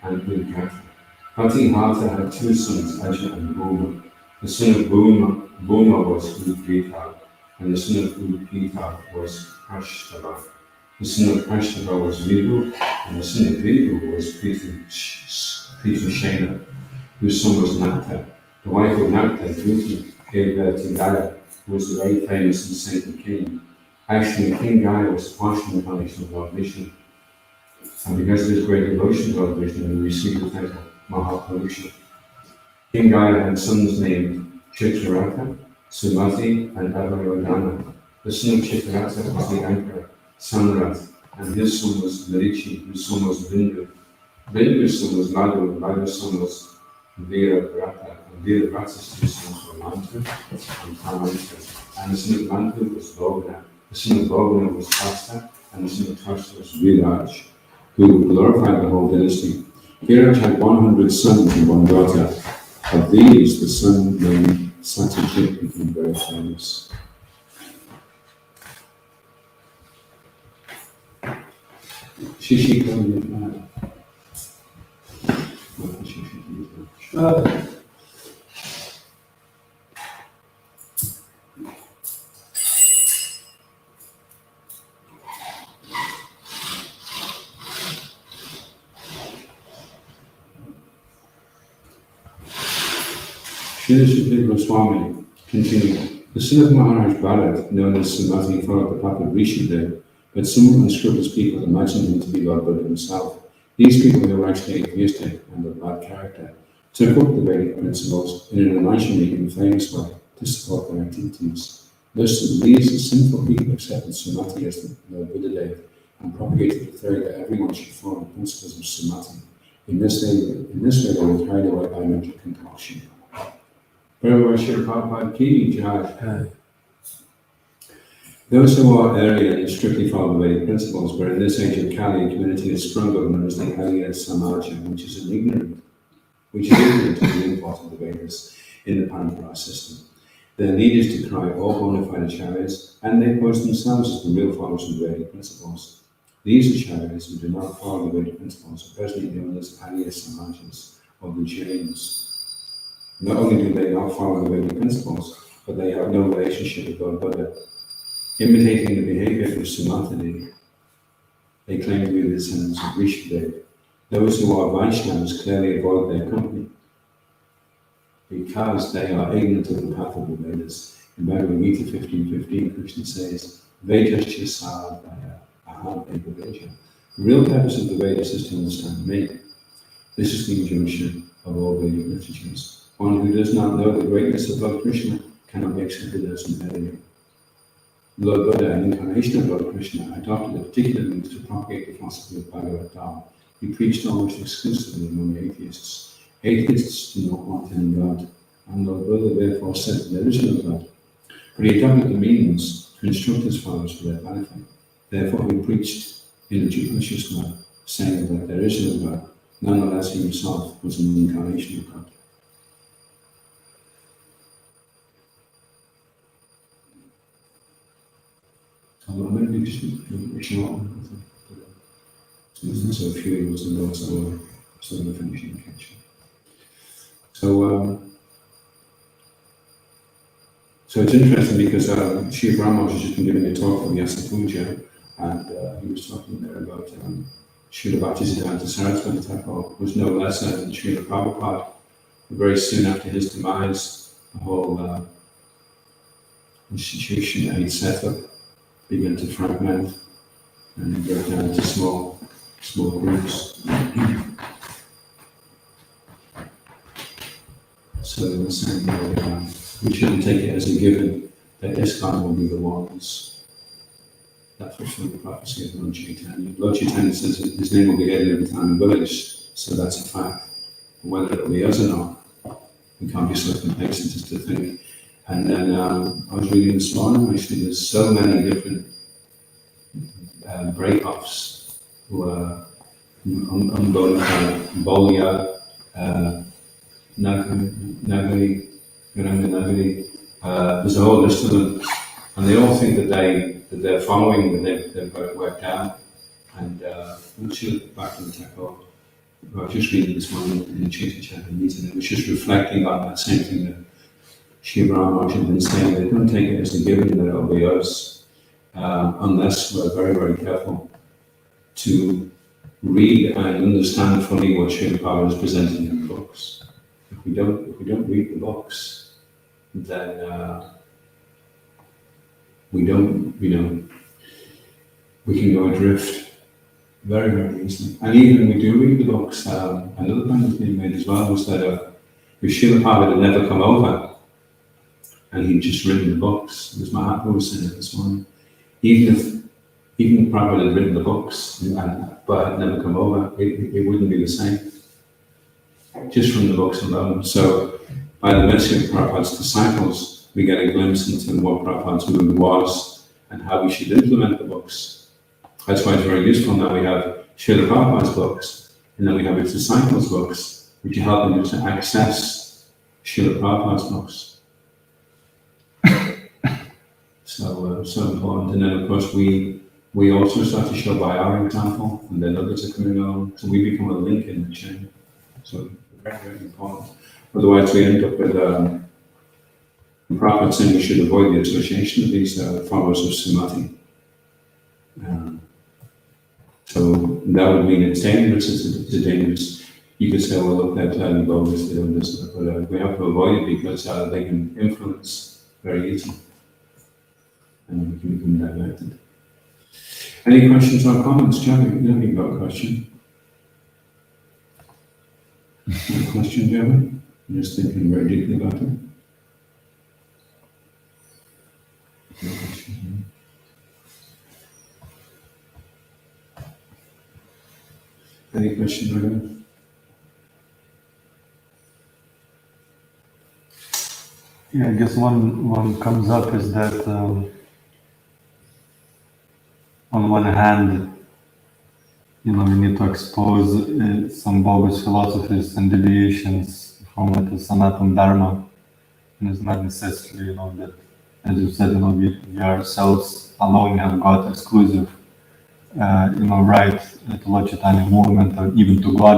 and Udgata. Hatihata had two sons, Aja and Bhuma. The son of Bhuma was Udgata, and the son of Udgata was Ashtava. The son of Ashtava was Vibhu, and the son of Vibhu was Pitushena, whose son was Nakta. The wife of Nakta, Druti, gave birth to Gaya, who was the very famous and saintly king. Actually, King Gaya was the partial incarnation of Lord Vishnu, and because of his great devotion to Lord Vishnu, he received the title Mahapurusha. King Gaya had sons named Chitrarata, Sumati, and Avarodhana. The son of Chitrarata was the emperor Samrat, and his son was Marichi, whose son was Bindu. Bindu's son was Madhu, and Madhu's son was Viravrata, and Viravrata's two sons were Mantu and Pramanta. And the son of Mantu was Bogna. The son of Bogna was Tasta, and the son of Tasta was Viraj, who glorified the whole dynasty. Viraj had 100 sons and one daughter. Of these, the son named Satyajit became very famous. Shishika. Srila Goswami continued. The son of Maharaj Bharat, known as Sumati, followed the path of Rishidev, but some unscrupulous people imagined him to be Lord Buddha himself. These people, who were actually atheistic and of bad character, took up the Vedic principles in an imaginary and famous way to support their activities. Thus, these sinful people accepted Sumati as the Lord Buddha Dev and propagated the theory that everyone should follow the principles of Sumati. In this way, they were carried away by mental concoction. Those who are Aryan and strictly follow the Vedic principles, but in this age of Kali, a community has sprung up known as the Arya Samaja, which is ignorant of the import of the Vedas in the Parampara system. Their need is to cry all bona fide acharyas, and they pose themselves as the real followers of the Vedic principles. These acharyas who do not follow the Vedic principles are presently known as Arya Samajas, or the Jains. Not only do they not follow the Vedic principles, but they have no relationship with Lord Buddha. Imitating the behavior of Sumatani, they claim to be the descendants of Rishidev. Those who are Vaishnavas clearly avoid their company because they are ignorant of the path of the Vedas. In Bhagavad Gita 15:15, Krishna says, Vedasya sadhaya aham eva veja. The real purpose of the Vedas is to understand me. This is the injunction of all Vedic literatures. One who does not know the greatness of Lord Krishna cannot be accepted as an Arya. Lord Buddha, an incarnation of Lord Krishna, adopted a particular means to propagate the philosophy of Bhagavatam. He preached almost exclusively among atheists. Atheists do not want any God, and Lord Buddha therefore said that there is no God. But he adopted the means to instruct his followers for their benefit. Therefore he preached in a judicious manner, saying that there is no God. Nonetheless, he himself was an incarnation of God. So I'm going to be just a short one. So a few was the notes so the finishing catch. So it's interesting because Sri Brahma has just been giving a talk from Yasa Puja, and he was talking there about Srila Bhaktisiddhanta Saraswati Thakur was no less than Srila Prabhupada. Very soon after his demise, the whole institution that he'd set up began to fragment and broke down into small groups. So in the same way, we shouldn't take it as a given that ISKCON will be the ones that fulfill the prophecy of Lord Chaitanya. Lord Chaitanya says that his name will be added every time in village, so that's a fact. Whether it'll be us or not, we can't be so complacent as to think. And then I was reading this morning, actually, there's so many different break-offs who are Bolya, Nagari, Nagari. There's a whole list of them, and they all think that they're following, that they've got it worked out. And once you look back in the Thakur, I was just reading this morning in the Chaitanya meeting, it was just reflecting on that same thing that Sri Maharaj had been saying. They don't take it as a given that it'll be us, unless we're very, very careful to read and understand fully what Sri Prabhupada is presenting in the books. If we don't read the books, then we don't, we can go adrift very, very easily. And even we do read the books. Another point that's being made as well was that if Srila Prabhupada had never come over and he'd just written the books, as Mahatma was saying it this morning, even if Prabhupada had written the books but had never come over, it wouldn't be the same, just from the books alone. So by the mercy of Prabhupada's disciples, we get a glimpse into what Prabhupada's mood was and how we should implement the books. That's why it's very useful that we have Srila Prabhupada's books, and then we have his disciples' books, which are helping us to access Srila Prabhupada's books. So important. And then, of course, we also start to show by our example, and then others are coming along. So we become a link in the chain. So very, very important. Otherwise, we end up with the Prabhupada saying we should avoid the association of these followers of Samadhi. So that would mean it's dangerous. It's dangerous. You could say, well, look, they're totally bogus, they don't listen. But we have to avoid it because they can influence very easily. And we can become diverted. Any questions or comments, Jeremy? You haven't got a question. Any question, Jeremy? I'm just thinking very deeply about it. No question. Any question, Jeremy? Yeah, I guess one comes up is that on one hand, we need to expose some bogus philosophies and deviations from the Sanatana Dharma, and it's not necessarily, that, as you said, we ourselves alone have got exclusive, right to Lord Chaitanya movement or even to God,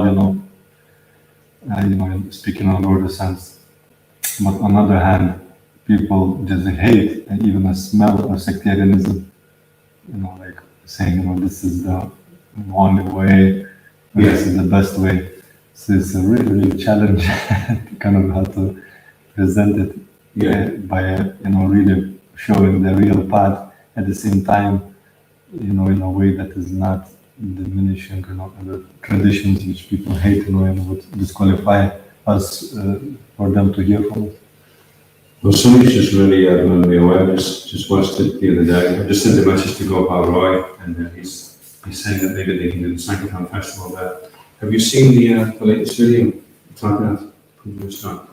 speaking on a broader sense. But on the other hand, people just hate and even a smell of sectarianism, like saying, this is the only way, this is the best way. So it's a really, really challenge kind of how to present it by, really showing the real path at the same time, in a way that is not diminishing, the traditions which people hate, and would disqualify us for them to hear from us. Well, somebody's just really made me aware of this. Just watched it the other day. I just sent a message to Gopal Roy, and he's saying that maybe they can do the Sankirtan Festival there. Have you seen the latest video talking about?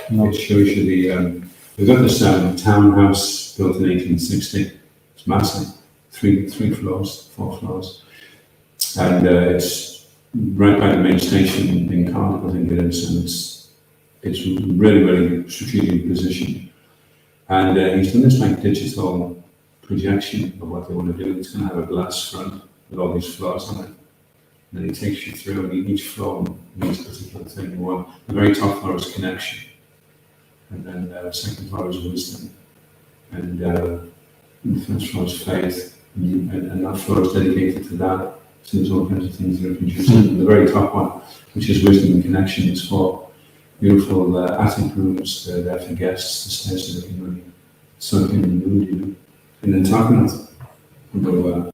No. It shows you we've got this townhouse built in 1860. It's massive, three floors, 4 floors, and it's right by the main station in Cardiff, I think it is, and it's really, really strategically positioned. And he's done this like digital projection of what they want to do. It's going to have a glass front with all these floors on it. And then he takes you through, and each floor means a particular thing. The very top floor is connection. And then the second floor is wisdom. And the first floor is faith. And that floor is dedicated to that. So there's all kinds of things that are produced. And the very top one, which is wisdom and connection, is for beautiful attic rooms. They're there for guests. The stairs are looking really sunk in the mood, And then talking about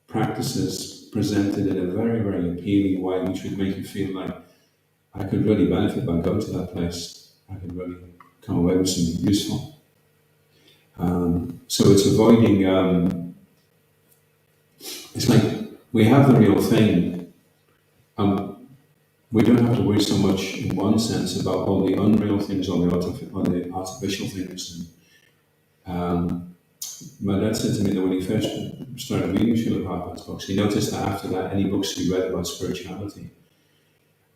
practices presented in a very, very appealing way, which would make you feel like I could really benefit by going to that place. I could really come away with something useful. So it's avoiding, it's like we have the real thing. We don't have to worry so much, in one sense, about all the unreal things, all the artificial things. My dad said to me that when he first started reading Srila Prabhupada's books, he noticed that after that, any books he read about spirituality,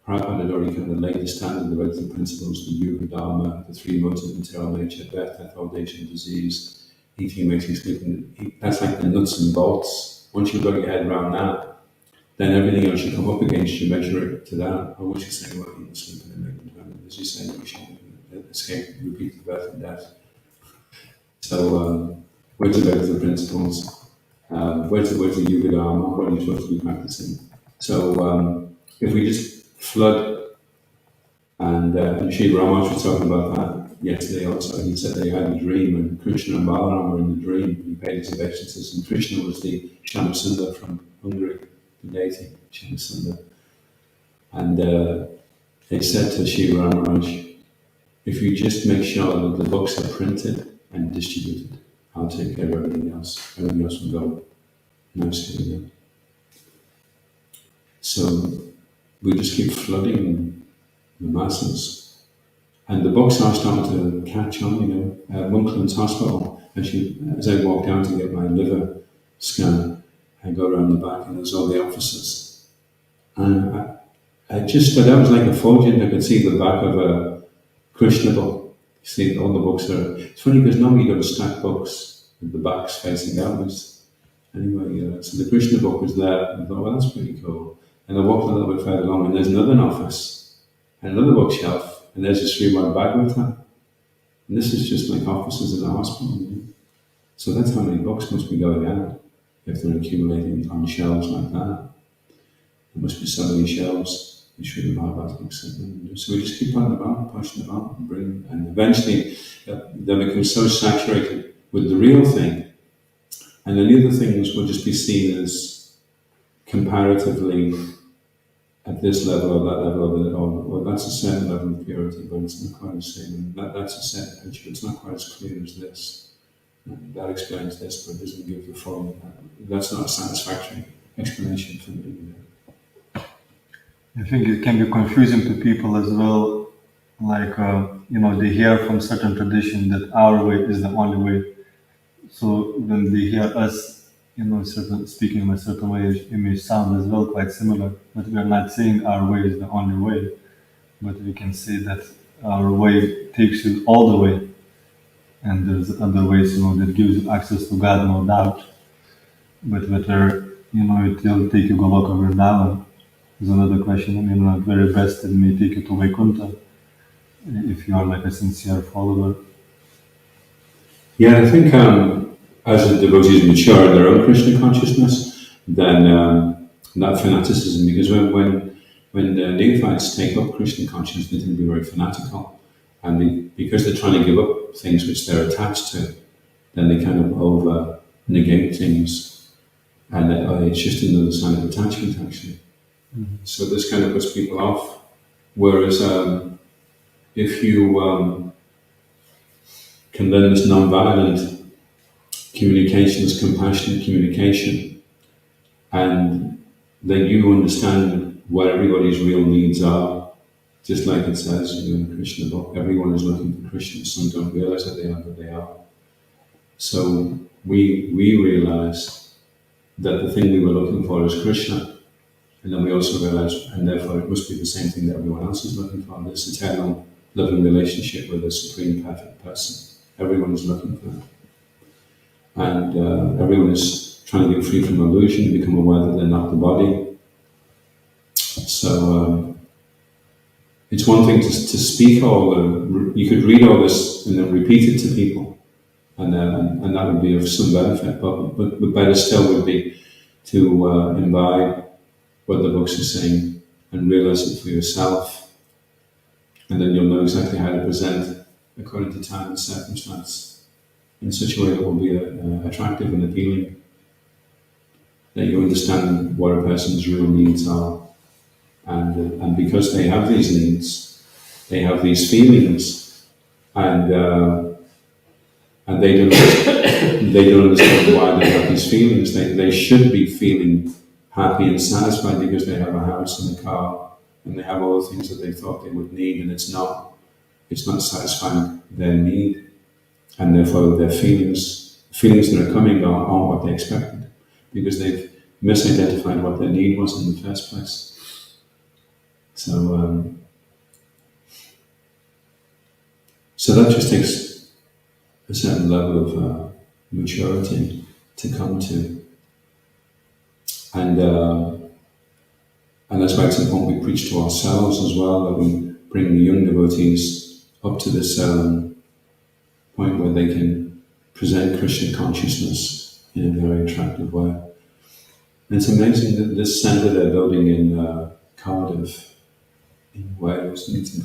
Prabhupada had already kind of laid the standard, the relative principles, the Yuga Dharma, the three modes of material nature, birth, death, old age, and disease, eating, making, sleeping. That's like the nuts and bolts. Once you've got your head around that, then everything else you come up against, you measure it to that. I want you to say, well, eating, sleeping, and making time. As you say, you should escape, repeat the birth and death. So, where's the relative principles? Where's the Yuga Dharma? What are you supposed to be practicing? So, if we just flood, and Sri Ramanuja was talking about that yesterday also. He said they had a dream, and Krishna and Balaram were in the dream. He paid his obeisances, and Krishna was the Shyamsundar from Hungary, the deity Shyamsundar. And they said to Sri Ramanuja, if you just make sure that the books are printed and distributed, I'll take care of everything else. Everything else will go nicely. So we just keep flooding the masses. And the books are starting to catch on, Monkland's Hospital, as I walk down to get my liver scan, I go around the back and there's all the offices. And I just, that was like a fortune. I could see the back of a Krishna book. You see, all the books are, it's funny because normally you got to stack books with the backs facing outwards. Anyway, so the Krishna book was there, and I thought, well, that's pretty cool. And I walked a little bit further along, and there's another office, and another bookshelf, and there's a Srimad Bhagavatam. And this is just like offices in a hospital. So that's how many books must be going out if they're accumulating on shelves like that. There must be so many shelves in Srimad Bhagavatam books. So we just keep putting them out, pushing them out, and bringing, and eventually they become so saturated with the real thing. And then the other things will just be seen as comparatively at this level or that level, or that's a certain level of purity, but it's not quite the same. That's a certain picture, it's not quite as clear as this. That explains this, but it doesn't give the full. That's not a satisfactory explanation for me. I think it can be confusing to people as well. Like, they hear from certain tradition that our way is the only way. So when they hear us, speaking in a certain way, it may sound as well quite similar, but we are not saying our way is the only way, but we can say that our way takes you all the way, and there's other ways, that gives you access to God, no doubt, but whether, it will take you Goloka Vrindavan is another question. At very best, it may take you to Vaikuntha, if you are like a sincere follower. Yeah, I think as the devotees mature in their own Krishna consciousness, then that fanaticism, because when the neophytes take up Krishna consciousness, they tend to be very fanatical, and because they're trying to give up things which they're attached to, then they kind of over negate things, and it's just another sign of attachment, actually. Mm-hmm. So this kind of puts people off. Whereas if you can learn this non-violent communication, this compassionate communication, and then you understand what everybody's real needs are, just like it says in the Krishna book, everyone is looking for Krishna. Some don't realize that they are, but they are. So we realize that the thing we were looking for is Krishna, and then we also realize, and therefore it must be the same thing that everyone else is looking for, this eternal loving relationship with a supreme perfect person. Everyone is looking for that. And everyone is trying to get free from illusion and become aware that they're not the body. So it's one thing to speak you could read all this and then repeat it to people, and that would be of some benefit, but better still would be to imbibe what the books are saying and realize it for yourself, and then you'll know exactly how to present according to time and circumstance in such a way that will be attractive and appealing, that you understand what a person's real needs are, and because they have these needs, they have these feelings, and and they don't understand why they have these feelings. They should be feeling happy and satisfied because they have a house and a car and they have all the things that they thought they would need, and it's not satisfying their need, and therefore their feelings that are coming aren't what they expected because they've misidentified what their need was in the first place. So so that just takes a certain level of maturity to come to, and that's why it's important we preach to ourselves as well, that we bring the young devotees up to this point where they can present Krishna consciousness in a very attractive way. And it's amazing that this centre they're building in Cardiff, in Wales, is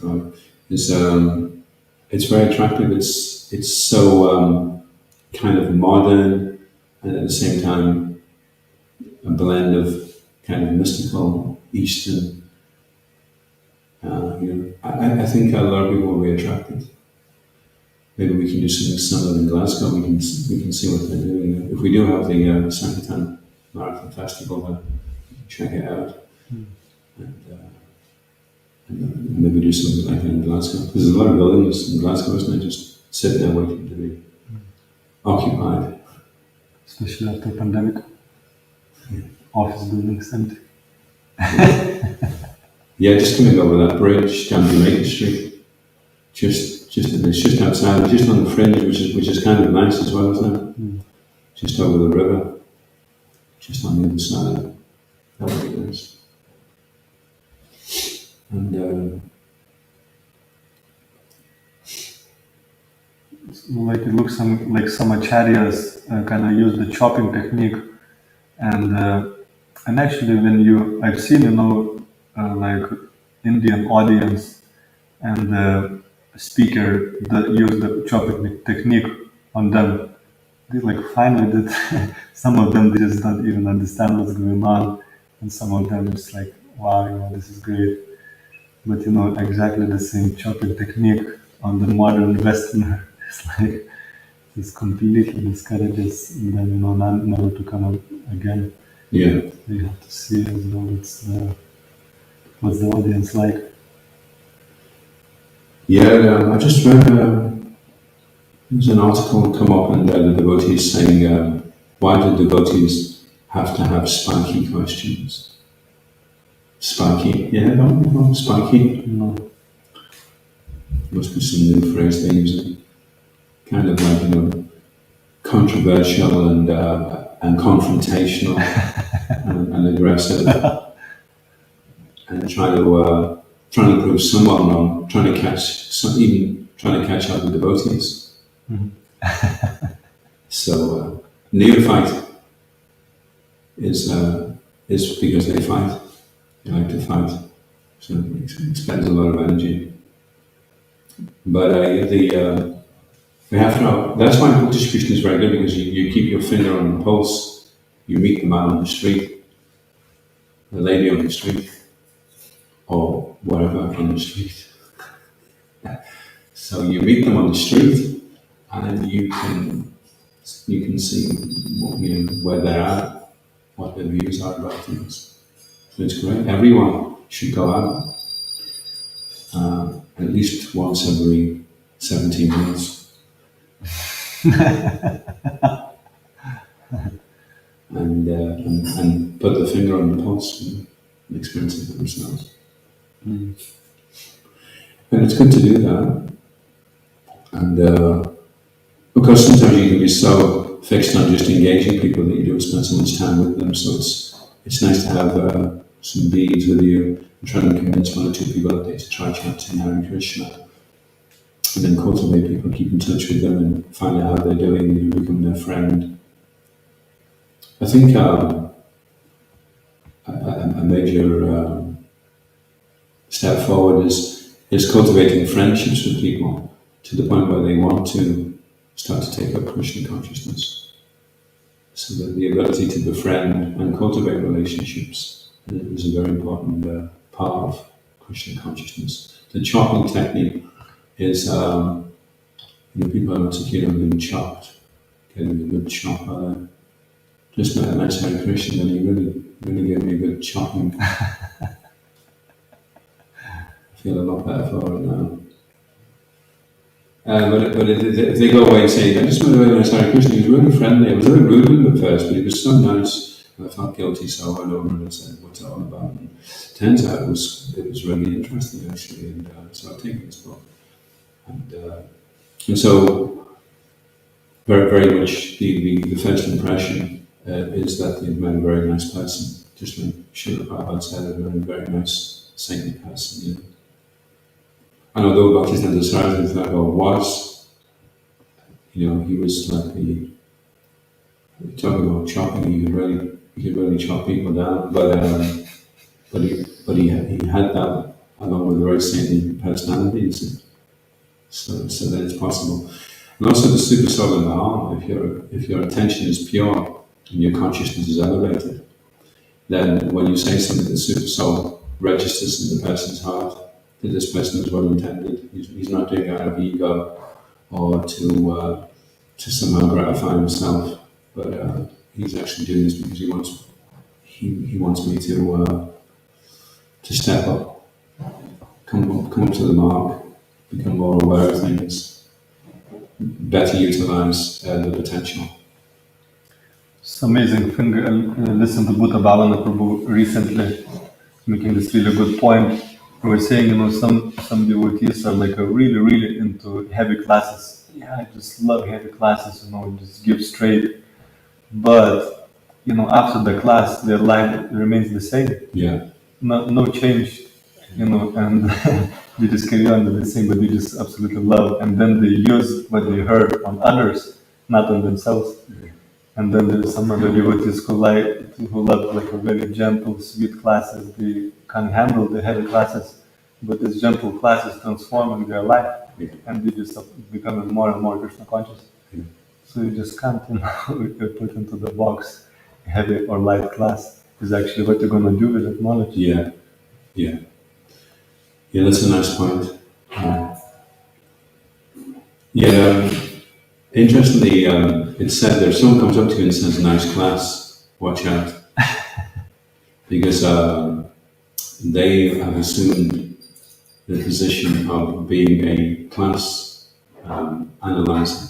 it's very attractive. It's so kind of modern, and at the same time a blend of kind of mystical Eastern. I think a lot of people will be attracted. Maybe we can do something similar in Glasgow. We can see what they're doing. If we do have the Sankirtan Marathon Festival, then check it out. And maybe do something like that in Glasgow. Because there's a lot of buildings in Glasgow, isn't there? Just sitting there waiting to be occupied. Especially after the pandemic. Yeah. Office buildings empty. Yeah, just coming over that bridge down Jamaica Street. It's just outside, just on the fringe, which is kind of nice as well, isn't it? Just over the river, just on the other side. That would be nice. And like it looks like some acharyas kind of use the chopping technique, and actually I've seen like Indian audience and the speaker that use the chopping technique on them. They like finally that some of them they just don't even understand what's going on, and some of them it's like, wow, this is great. But exactly the same chopping technique on the modern Westerner. It's like this completely discourages them, never to come up again. yeah. You have to see as well what's the audience like. Yeah, I just read there's an article come up, and the devotees saying, why do devotees have to have spiky questions? Spiky? Yeah, don't you know spiky? No. Must be some new phrase they're using. Kind of like, controversial and confrontational and aggressive. And trying to prove someone wrong, trying to catch up with devotees. Mm-hmm. So neophyte is because they fight. They like to fight, so it spends a lot of energy. But we have to. That's why book distribution is very good, because you keep your finger on the pulse. You meet the man on the street, the lady on the street, or whatever on the street. So you meet them on the street, and you can see where they're at, what their views are about things. So it's great. Everyone should go out at least once every 17 months, and put the finger on the pulse and experience it for themselves. Mm. And it's good to do that. And because sometimes you can be so fixed on just engaging people that you don't spend so much time with them. So it's nice to have some beads with you and try and convince one or two people a day to try chanting Hare Krishna. And then cultivate people, keep in touch with them and find out how they're doing and become their friend. I think a major step forward is cultivating friendships with people to the point where they want to start to take up Krishna consciousness. So that the ability to befriend and cultivate relationships is a very important part of Krishna consciousness. The chopping technique is People are not so keen on being chopped, getting a good chop. Just met a nice Hare Krishna, and he really gave me a good chopping. I feel a lot better for it now. But if they go away and say, I just met a really nice Hare Krishna, he was really friendly. I was very rude to him at first, but he was so nice. And I felt guilty, so I went over and said, what's it all about? And it turns out it was really interesting, actually. And so I've taken this book. And so, very, very much the first impression is that you've met a very nice person. Just like Srila Prabhupada said, a very nice, saintly person. Yeah. And although Bhaktisiddhanta Saraswati Thakur was, he was like talking about chopping, he could really chop people down, but he had that along with the very saintly personality, so that it's possible. And also the super soul in the heart, if your attention is pure and your consciousness is elevated, then when you say something, the super soul registers in the person's heart that this person is well intended. He's not doing it out of ego or to somehow gratify himself, but he's actually doing this because he wants me to step up, come up to the mark, become more aware of things, better utilize the potential. It's amazing thing. I listened to Bhuta Bhavana Prabhu recently, making this really good point. We were saying, some devotees are like really, really into heavy classes. Yeah, I just love heavy classes, just give straight. But, after the class, their life remains the same. Yeah. No change, and they just carry on with the same, but they just absolutely love. And then they use what they heard on others, not on themselves. Yeah. And then there's some other devotees who love like a very gentle, sweet classes. They can handle the heavy classes, but these gentle classes transforming their life, and they just becoming more and more Krishna conscious. Yeah. So you just can't, put into the box heavy or light class. Is actually what you're going to do with that knowledge. Yeah, that's a nice point. Interestingly, it's said that if someone comes up to you and says, nice class, watch out. Because they have assumed the position of being a class analyzer,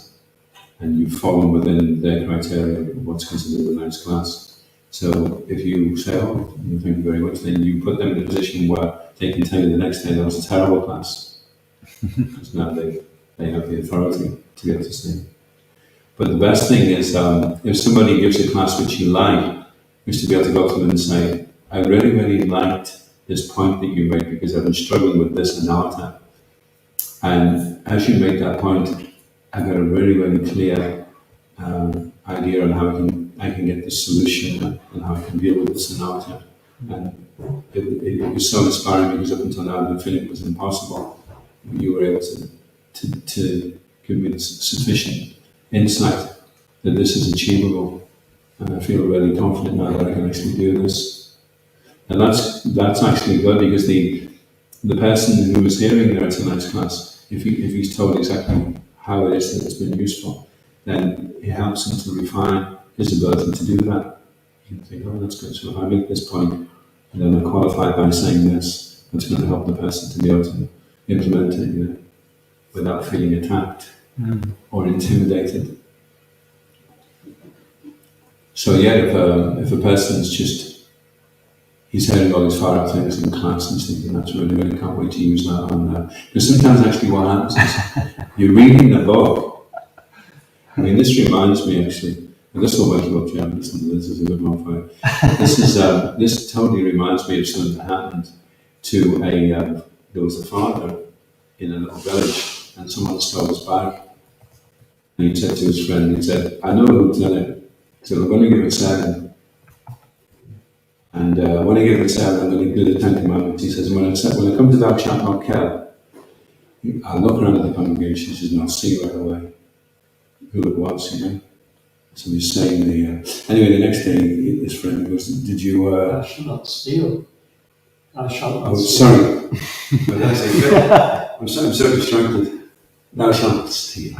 and you've fallen within their criteria of what's considered a nice class. So if you say, oh, thank you very much, then you put them in a position where they can tell you the next day that was a terrible class. Because now they have the authority to be able to say. But the best thing is, if somebody gives a class which you like, is to be able to go to them and say, I really, really liked this point that you made because I've been struggling with this anartha. And as you make that point, I've got a really, really clear idea on how I can get this solution and how I can deal with this anartha. And it was so inspiring because up until now I've been feeling it was impossible. You were able to give me sufficient insight that this is achievable, and I feel really confident now that I can actually do this. And that's actually good because the person who is hearing there, it's a nice class, if he's told exactly how it is that it's been useful, then it helps him to refine his ability to do that. You can think, oh, that's good. So if I make this point, and then I qualify by saying this, that's going to help the person to be able to implement it without feeling attacked or intimidated. So if a person's he's hearing all these far out things in class and he's thinking, that's really, really can't wait to use that on that. Because sometimes actually what happens is you're reading the book. I mean, this reminds me actually, and this will wake you up, Jim, listen to this, is a good one for you. This totally reminds me of something that happened to there was a father in a little village and someone stole his bag. And he said to his friend, he said, I know who done it. He said, I'm going to give it 7. And when I give it 7, I'm going to do the 10 commandments. He says, when I come to that chap on Kel, I'll look around at the congregation, he says, and I'll see right away who it was, So he's saying anyway, the next day, his friend goes, did you... I shall not steal. I shall not steal. Sorry. I'm so distracted. thou shalt not steal.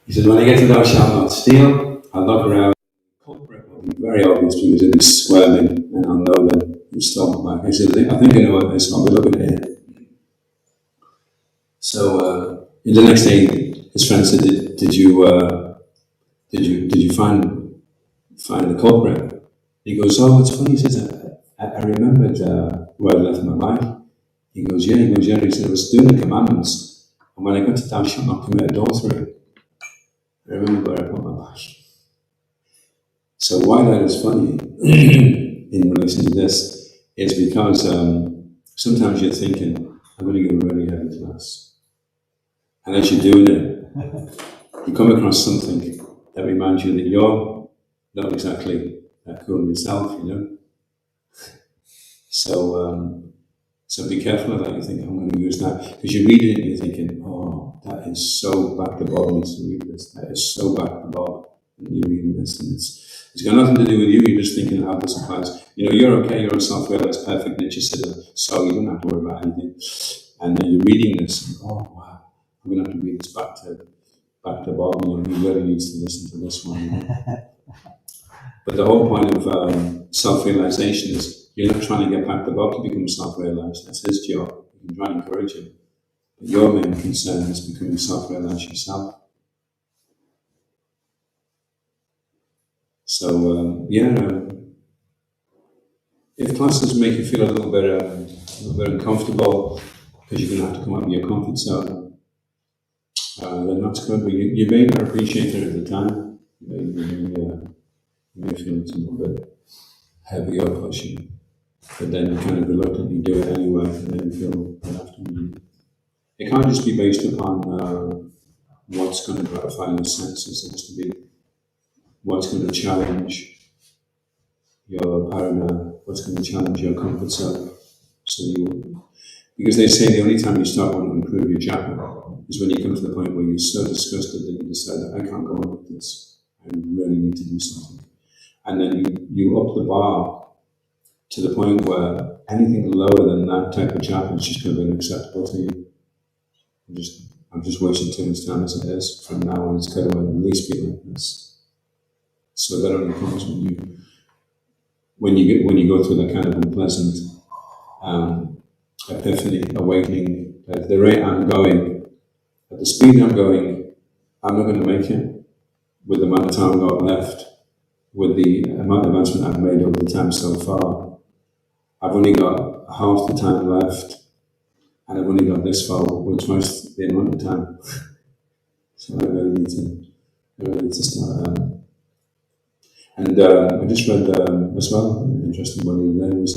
He said, when I get to thou shalt not steal, I'll look around. The culprit will be very obvious because he'll be squirming, and I'll know that you stole my bag. He said, I think I know what this. I'll be looking at it. So the next day, his friend said, "Did you find the culprit?" He goes, "Oh, it's funny." He says, "I remembered where I left my bag." He goes, "Yeah." He goes, "Yeah." He said, "I was doing the commandments, and when I got to thou shalt not commit adultery, I remember where I put my bag." So why that is funny in relation to this is because sometimes you're thinking, "I'm going to give a really heavy class." And as you're doing it, you come across something that reminds you that you're not exactly that cool yourself, you know. So be careful of that. You think, I'm going to use that. Because you read it and you're thinking, oh, that is so back to Bob needs to read this. That is so back to Bob. And you're reading this and it's got nothing to do with you. You're just thinking how this applies. You know, you're okay, you're a self-realized perfect nature sitter, so you don't have to worry about anything. And then you're reading this and, oh, wow. I'm going to have to read this back to Bob, and he really needs to listen to this one. You know? But the whole point of self-realization is you're not trying to get back to Bob to become self-realized. That's his job. You can try and encourage him. But your main concern is becoming self-realized yourself. So, if classes make you feel a little bit uncomfortable because you're going to have to come out of your comfort zone, then that's good, but you may not appreciate it at the time. You may feel it's a little bit heavy or pushy, but then you kind of reluctantly do it anyway, and then you feel that afterwards. It can't just be based upon what's going to gratify your senses. It has to be what's going to challenge your paradigm, what's going to challenge your comfort zone. Because they say the only time you start wanting to improve your japa is when you come to the point where you're so disgusted that you decide that I can't go on with this. I really need to do something. And then you up the bar to the point where anything lower than that type of japa is just going to be unacceptable to you. I'm just wasting too much time as it is. From now on, it's got to at least be like this. So that only comes when you go through that kind of unpleasant epiphany, awakening. At the rate I'm going, at the speed I'm going, I'm not going to make it with the amount of time I've got left, with the amount of advancement I've made over the time so far. I've only got half the time left, and I've only got this far with twice the amount of time. So I really need to start. And I just read as well, an interesting one the other day was,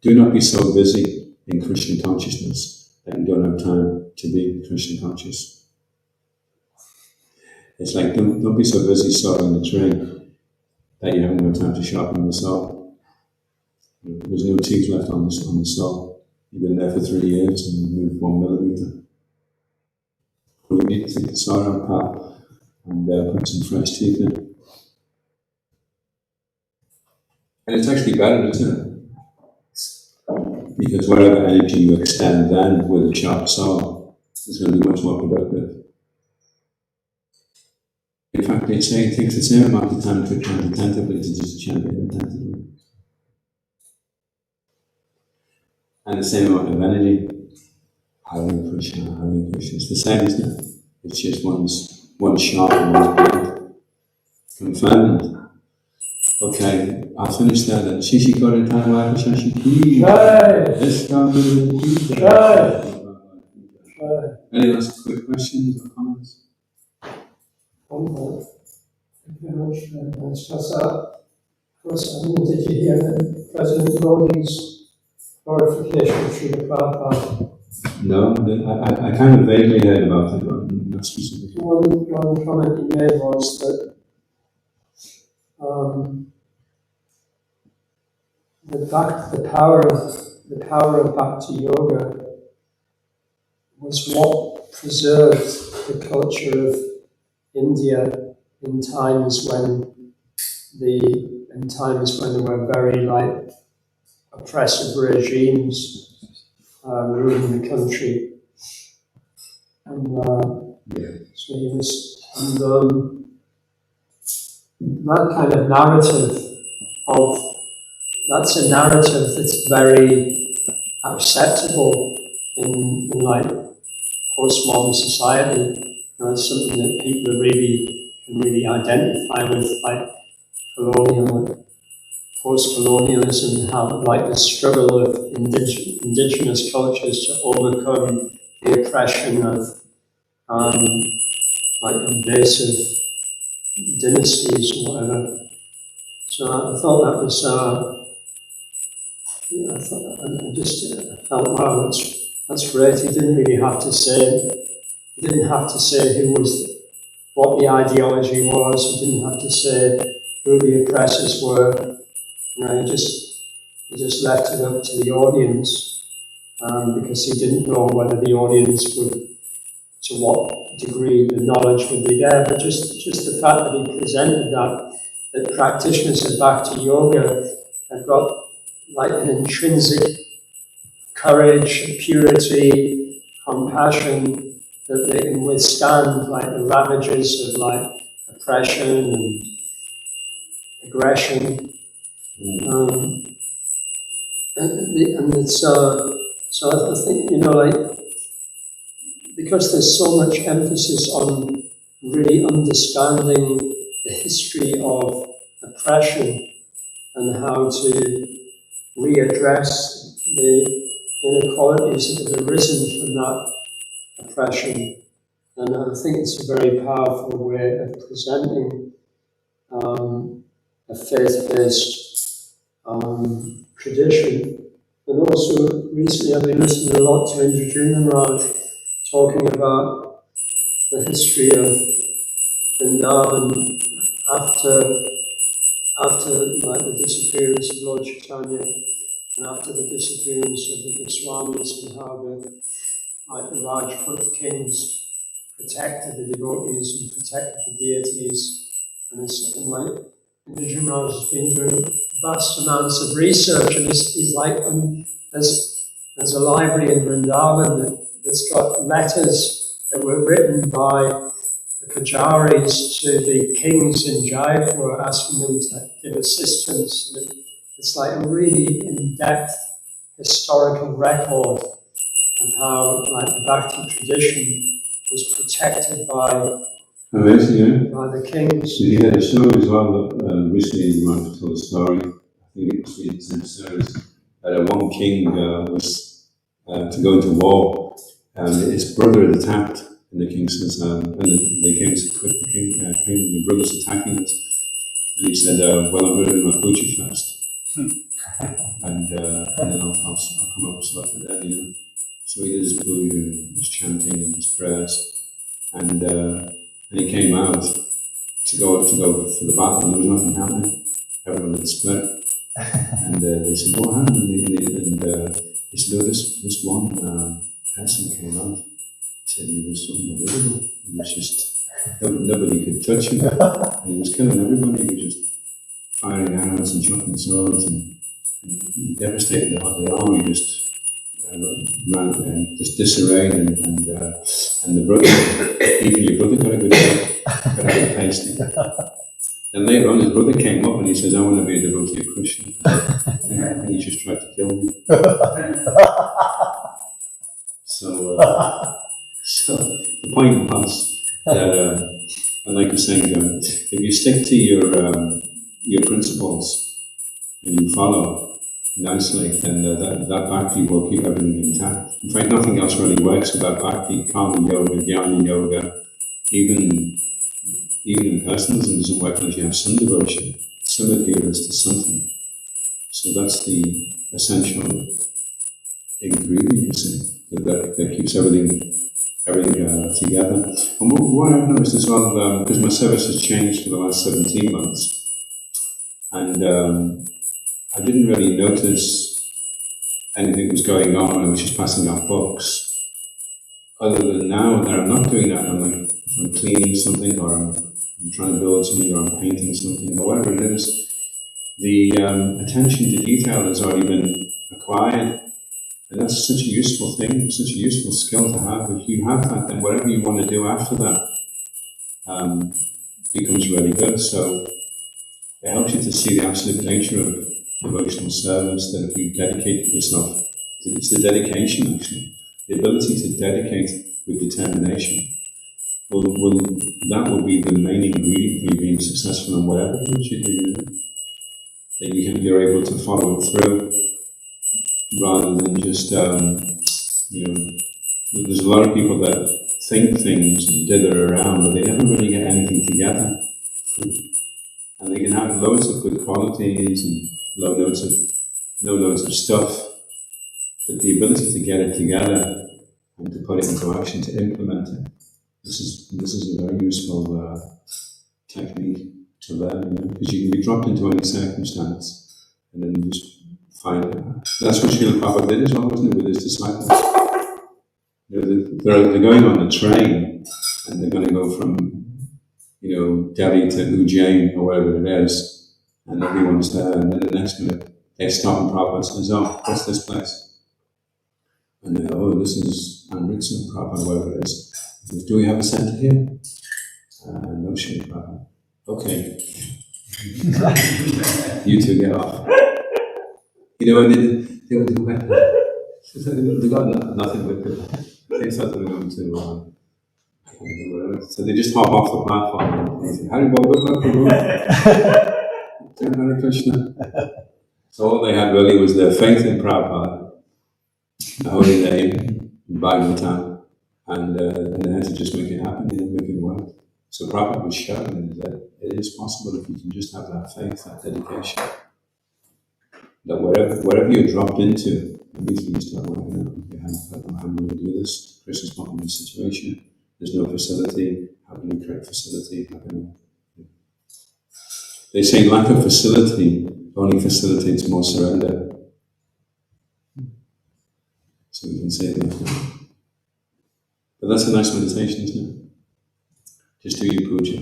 do not be so busy in Christian consciousness that you don't have time to be Christian conscious. It's like, don't be so busy sawing the tree that you haven't got time to sharpen the saw. There's no teeth left on the saw. You've been there for 3 years and you've moved 1 millimeter. We need to take the saw out, pal, and put some fresh teeth in. And it's actually better, isn't it? Because whatever energy you extend then with a sharp saw is going to be much more productive. In fact, they say it takes the same amount of time to chant attentively to just chant it attentively. And the same amount of energy. Hare Krishna, Hare Krishna. It's the same, isn't it? It's just one's sharp and one's blunt. Confirmed. Okay, I'll finish there then. Shishi Koratana Shashi Ki. Any last quick questions or comments? Thank you very much. Of course, I didn't hear President Modi's glorification of Srila Prabhupada. No, I kind of vaguely heard about it, but not specifically. One comment he made was that the power of Bhakti Yoga was what preserved the culture of India in times when there were very oppressive regimes ruling the country. And Yeah. so he was, and that kind of narrative that's a narrative that's very acceptable in like postmodern society. You know, it's something that people can really identify with, like post-colonialism, how like the struggle of indigenous cultures to overcome the oppression of like invasive dynasties or whatever. So I thought that was, I felt, wow, that's great. He didn't have to say what the ideology was. He didn't have to say who the oppressors were. You know, he just left it up to the audience, because he didn't know whether the audience to what degree the knowledge would be there. But just the fact that he presented that practitioners of Bhakti Yoga have got like an intrinsic courage, purity, compassion, that they can withstand like the ravages of like oppression and aggression. And it's so I think, you know, like, because there's so much emphasis on really understanding the history of oppression and how to readdress the inequalities that have arisen from that oppression. And I think it's a very powerful way of presenting a faith-based tradition. And also, recently I've been listening a lot to Indra Raj talking about the history of Vrindavan after like the disappearance of Lord Chaitanya and after the disappearance of the Goswamis, and how the Rajput kings protected the devotees and protected the deities. And like Indra Raj has been doing vast amounts of research, and he's like, there's a library in Vrindavan that's got letters that were written by the Pujaris to the kings in Jaipur, asking them to give assistance. And it's like a really in-depth historical record of how like the Bhakti tradition was protected by the kings. He had a story as well. Recently, you might have told a story. I think it was in the same series. That one king was to go into war, and his brother had attacked. And the king says, and they came to quit the king. Your brother's attacking us. And he said, well, I'm going to do my puja fast. And then I'll come up with stuff like that, you know. So he did his puja and his chanting and his prayers. And he came out to go for the battle, and there was nothing happening. Everyone had split. And they said, what happened? And he said, oh, this one person came out. He said he was unbelievable. He was just, nobody could touch him. And he was killing everybody. He was just firing arrows and chopping swords, and he devastated the army, just ran just disarrayed, and the brother, even your brother got a good tasting. And later on, his brother came up and he says, I want to be a devotee of Krishna. And he just tried to kill me. So the point was that, and like you're saying, if you stick to your principles and you follow and isolate, then that bhakti will keep everything intact. In fact, nothing else really works without bhakti, karma yoga, jnana yoga, even in personalism doesn't work unless you have some devotion, some adherence to something. So that's the essential ingredient, you see, that keeps everything together. And what I've noticed as well, because my service has changed for the last 17 months, and I didn't really notice anything was going on when I was just passing out books. Other than now that I'm not doing that, I'm like, if I'm cleaning something, or I'm trying to build something, or I'm painting something, or whatever it is, the attention to detail has already been acquired. And that's such a useful thing, such a useful skill to have. If you have that, then whatever you want to do after that becomes really good. So it helps you to see the absolute nature of devotional service, that if you dedicate yourself, it's the dedication actually, the ability to dedicate with determination. That will be the main ingredient for you being successful in whatever it is you do. That you're able to follow it through, rather than just, there's a lot of people that think things and dither around, but they never really get anything together. And they can have loads of good qualities and no loads of stuff, but the ability to get it together and to put it into action, to implement it, this is a very useful technique to learn, because you can be dropped into any circumstance and then you just find it. That's what Srila Prabhupada did as well, wasn't it, with his disciples? They're going on the train and they're going to go from Delhi to Ujjain or wherever it is, and everyone's there, and then the next minute they stop and Prabhupada says, "Oh, what's this place?" And they go, "Oh, this is Amritsar, Prabhupada, wherever it is." He says, "Do we have a centre here?" "No shit, Prabhupada." "Okay." "You two get off." And they got nothing with them. They started going to so they just hop off the platform and say, Hare Krishna. So all they had really was their faith in Prabhupada, the holy name, Bhagavatam, and they had to just make it happen, make it work. So Prabhupada was showing that it is possible if you can just have that faith, that dedication, that whatever you're dropped into, immediately you start working out, I'm going to do this, Krishna's not in this situation. There's no facility. How can we create facility? They say lack of facility only facilitates more surrender. So we can say it like that. But that's a nice meditation, isn't it? Just do your puja.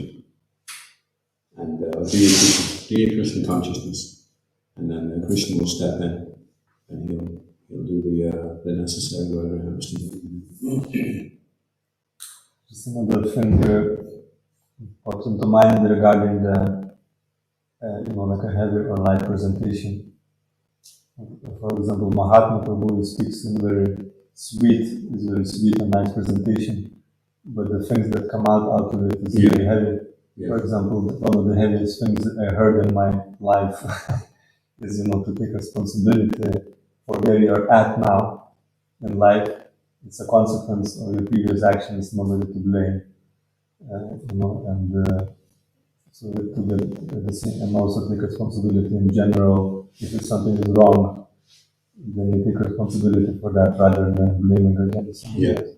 And do your Krishna consciousness. And then Krishna will step in and he'll do the necessary whatever it has to do. Just another thing pops into mind regarding the, like a heavy or light presentation. For example, Mahatma Prabhu speaks in very sweet and nice presentation, but the things that come out of it is very heavy. Yeah. For example, one of the heaviest things I heard in my life is, to take responsibility for where you're at now in life. It's a consequence of your previous actions, nobody to blame, so to get the same, and also take responsibility in general. If something is wrong, then you take responsibility for that rather than blaming against somebody else.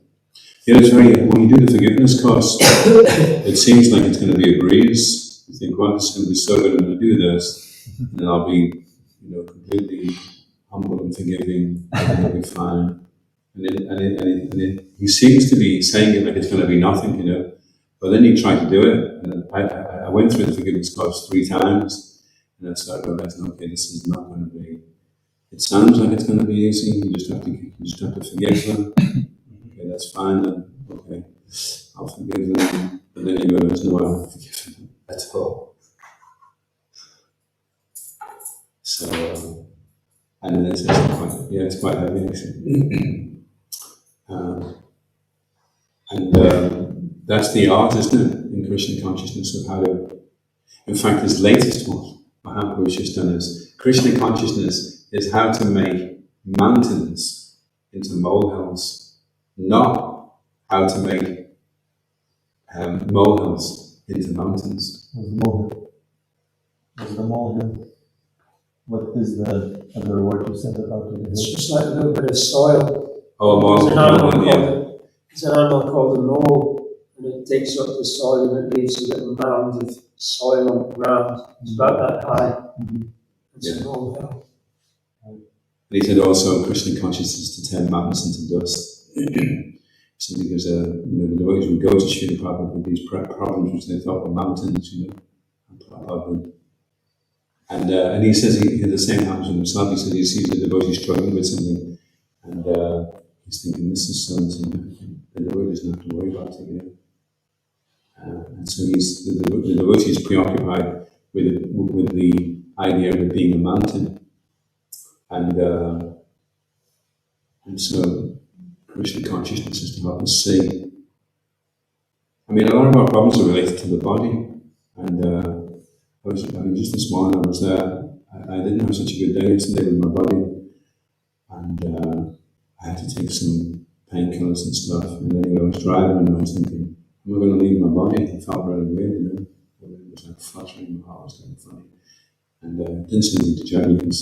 Yeah, it's when you do the forgiveness course, it seems like it's going to be a breeze. You think, well, it's going to be so good, I'm going to do this, and then I'll be, completely humble and forgiving, and it'll be fine. And he seems to be saying it like it's going to be nothing, but then you try to do it. And I went through the forgiveness course 3 times, and I started realizing, okay, this is not going to be. It sounds like it's going to be easy. You just have to forgive them. Okay, that's fine. Then okay, I'll forgive them. But then you realize, no, I won't forgive them at all. So, and then it's quite heavy actually. That's the art, isn't it, in Krishna consciousness, of how to. In fact, his latest one, Mahaprabhu has just done is Krishna consciousness is how to make mountains into molehills, not how to make molehills into mountains. What's the molehill? What is the other word you said about it? It's just like a little bit of soil. Oh, a molehill. It's an animal called a mole, and it digs up the soil and it leaves a little mound of soil on the ground. It's about that high. Mm-hmm. It's a molehill. And he said also Krishna consciousness to turn mountains into dust. So because the devotees would go to Srila Prabhupada with these problems which they thought were mountains, and he says the same happens with himself. He says he sees the devotee struggling with something, And he's thinking, this is so insignificant. The devotee doesn't have to worry about it, you know. And so the devotee is preoccupied with the idea of it being a mountain. And so Krishna consciousness is to help us see. I mean, a lot of our problems are related to the body. And just this morning I was there. I didn't have such a good day yesterday with my body. And I had to take some painkillers and stuff. And anyway, I was driving and I was thinking, am I going to leave my body? It felt really weird, you know. It was like fluttering, my heart was getting funny. And I didn't say anything to Jody because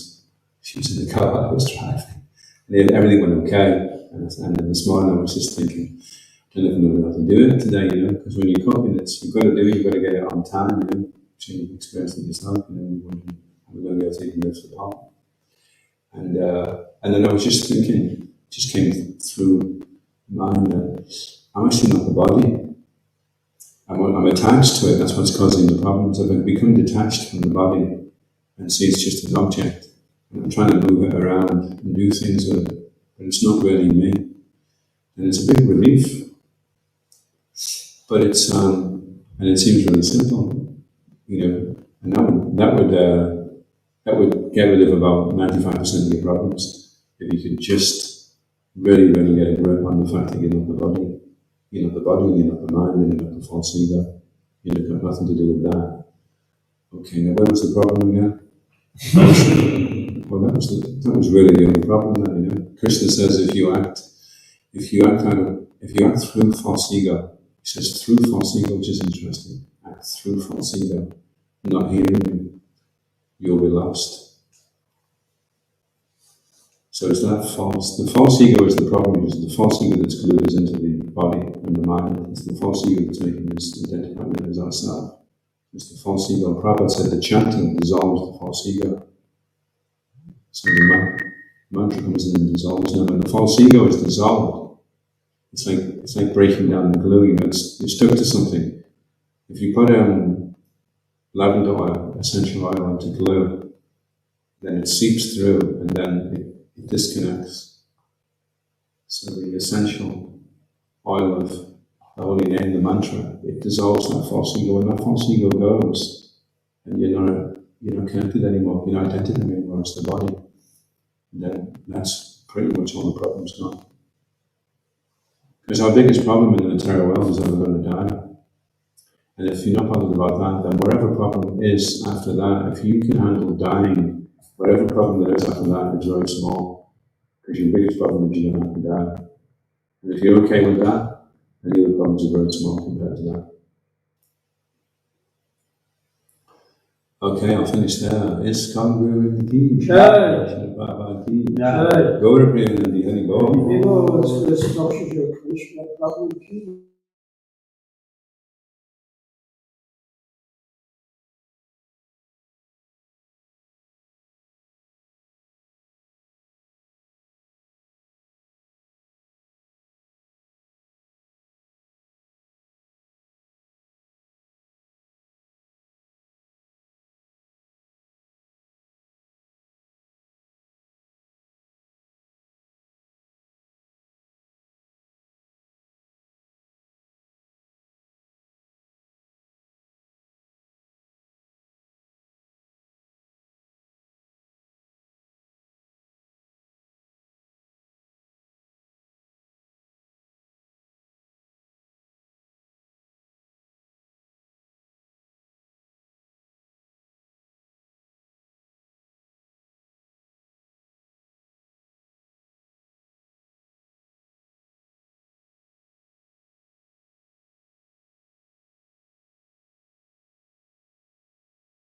she was in the car I was driving. And everything went okay. And then this morning I was just thinking, I don't know if I'm going to be able to do it today, you know, because when you're cooking, you've got to do it, you've got to get it on time, you know. So you've experienced it yourself, you know, you're wondering, how we're going to be able to even lift the pot. And then I was just thinking, just came through mind that I'm actually not the body. I'm attached to it, that's what's causing the problems. I've become detached from the body and see it's just an object. And I'm trying to move it around and do things with it, but it's not really me. And it's a big relief. But it's, and it seems really simple, you know, and that would get rid of about 95% of your problems if you could just really, really get a grip on the fact that you're not the body. You're not the body, you're not the mind, and you're not the false ego. You've got nothing to do with that. Okay, now where was the problem again? Well, that was really the only problem then, you know. Krishna says if you act through false ego, he says through false ego, which is interesting. Act through false ego, not hearing you, you'll be lost. So it's that false. The false ego is the problem. It's the false ego that's glued us into the body and the mind. It's the false ego that's making us identify with as ourselves. It's the false ego. Prabhupada said the chanting dissolves the false ego. So the mantra comes in and dissolves them. When the false ego is dissolved, it's like breaking down the glue. You know, you're stuck to something. If you put lavender oil, essential oil, into glue, then it seeps through and then it disconnects. So the essential oil of the holy name, the mantra, it dissolves that false ego. When that false ego goes, and you're not connected anymore, you're not identified anymore as the body, and then that's pretty much all the problems gone. Because our biggest problem in the entire world is that we're going to die. And if you're not bothered about that, then whatever problem is after that, if you can handle dying, whatever problem there is after that is very small. Because your biggest problem is you're going to have to die. And if you're okay with that, then the other problems are very small compared to that. Okay, I'll finish there. Is Guru in the key? Jai. Baba ki. Jai. Gaura Premanandi Hari Bol. Vivo, Selfrealisation, Krishna, Prabhu ki.